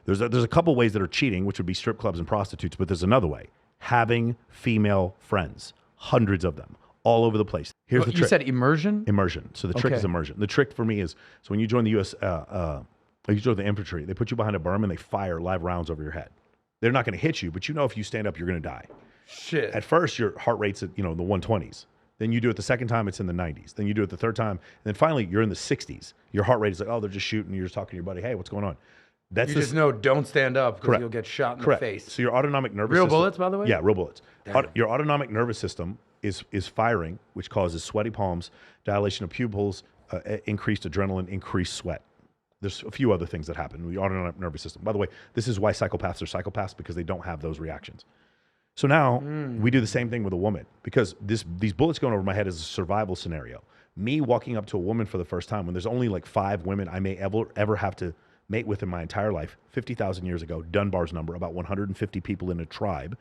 There's a couple ways that are cheating, which would be strip clubs and prostitutes, but there's another way. Having female friends, hundreds of them, all over the place. Here's the trick. You said immersion? Immersion. So the trick is immersion. The trick for me is, so when you join the U.S., you join the infantry, they put you behind a berm and they fire live rounds over your head. They're not going to hit you, but you know if you stand up, you're going to die. Shit. At first, your heart rate's at the 120s. Then you do it the second time, it's in the 90s. Then you do it the third time, and then finally you're in the 60s. Your heart rate is like, oh, they're just shooting. You're just talking to your buddy. Hey, what's going on? You just know don't stand up because you'll get shot in the face. So your autonomic nervous system. system. Real bullets, by the way? Yeah, real bullets. Your autonomic nervous system is firing, which causes sweaty palms, dilation of pupils, increased adrenaline, increased sweat. There's a few other things that happen in the autonomic nervous system. By the way, this is why psychopaths are psychopaths, because they don't have those reactions. So now we do the same thing with a woman, because these bullets going over my head is a survival scenario. Me walking up to a woman for the first time when there's only like 5 women I may ever have to mate with in my entire life, 50,000 years ago, Dunbar's number, about 150 people in a tribe.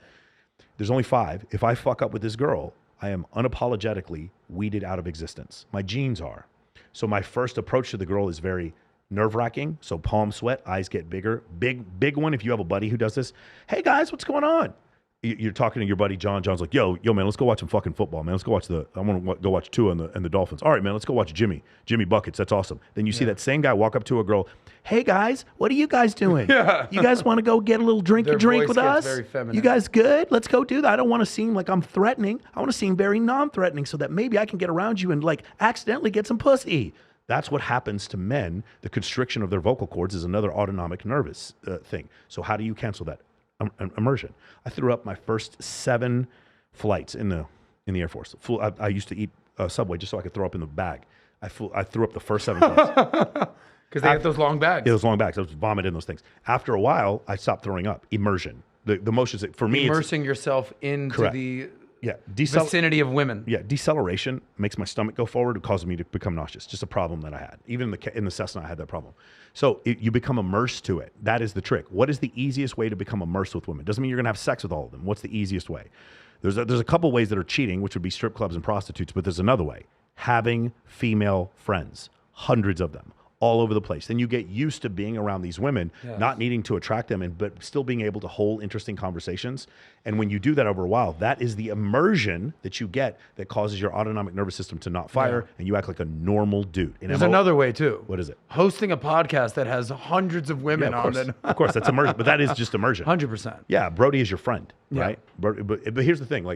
There's only 5. If I fuck up with this girl, I am unapologetically weeded out of existence. My genes are. So my first approach to the girl is very nerve-wracking. So palm sweat, eyes get bigger. Big one if you have a buddy who does this. Hey guys, what's going on? You're talking to your buddy John. John's like, yo, man, let's go watch some fucking football, man. Let's go watch I want to go watch Tua and the Dolphins. All right, man, let's go watch Jimmy Buckets. That's awesome. Then you see that same guy walk up to a girl. Hey guys, what are you guys doing? You guys want to go get a little drink with us? Very feminine. You guys good? Let's go do that. I don't want to seem like I'm threatening. I want to seem very non-threatening so that maybe I can get around you and like accidentally get some pussy. That's what happens to men. The constriction of their vocal cords is another autonomic nervous thing. So how do you cancel that? Immersion. I threw up my first 7 flights in the Air Force. I used to eat Subway just so I could throw up in the bag. I threw up the first 7 flights. Because they have those long bags. Yeah, those long bags. I was vomiting in those things. After a while, I stopped throwing up. Immersion. The motions, for me, immersing yourself into the vicinity of women. Yeah, deceleration makes my stomach go forward. It causes me to become nauseous. Just a problem that I had. Even in the Cessna, I had that problem. So you become immersed to it. That is the trick. What is the easiest way to become immersed with women? Doesn't mean you're going to have sex with all of them. What's the easiest way? There's a couple ways that are cheating, which would be strip clubs and prostitutes, but there's another way. Having female friends, hundreds of them, all over the place. Then you get used to being around these women, not needing to attract them, but still being able to hold interesting conversations. And when you do that over a while, that is the immersion that you get that causes your autonomic nervous system to not fire, and you act like a normal dude. There's another way too. What is it? Hosting a podcast that has hundreds of women on it. Of course, that's immersion, but that is just immersion. 100%. Yeah, Brody is your friend, right? But here's the thing,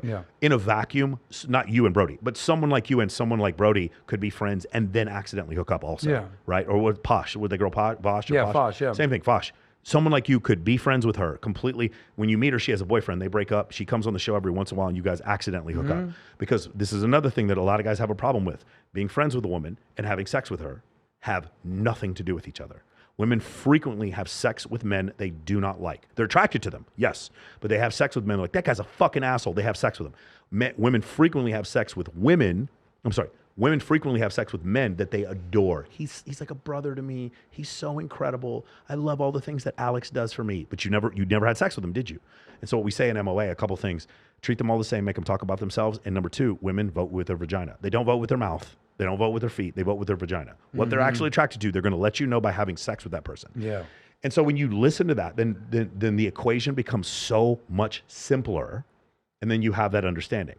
in a vacuum, not you and Brody, but someone like you and someone like Brody could be friends and then accidentally hook up also, right? Or what Posh, would they girl Posh? Yeah, Posh, yeah. Same thing, Posh. Someone like you could be friends with her completely. When you meet her, she has a boyfriend. They break up. She comes on the show every once in a while, and you guys accidentally hook up. Because this is another thing that a lot of guys have a problem with. Being friends with a woman and having sex with her have nothing to do with each other. Women frequently have sex with men they do not like. They're attracted to them, yes, but they have sex with men like, that guy's a fucking asshole. They have sex with him. Women frequently have sex with women. Women frequently have sex with men that they adore. He's like a brother to me. He's so incredible. I love all the things that Alex does for me. But you never had sex with him, did you? And so what we say in MOA, a couple things: treat them all the same, make them talk about themselves. And number 2, women vote with their vagina. They don't vote with their mouth. They don't vote with their feet. They vote with their vagina. What they're actually attracted to, they're going to let you know by having sex with that person. Yeah. And so when you listen to that, then the equation becomes so much simpler. And then you have that understanding.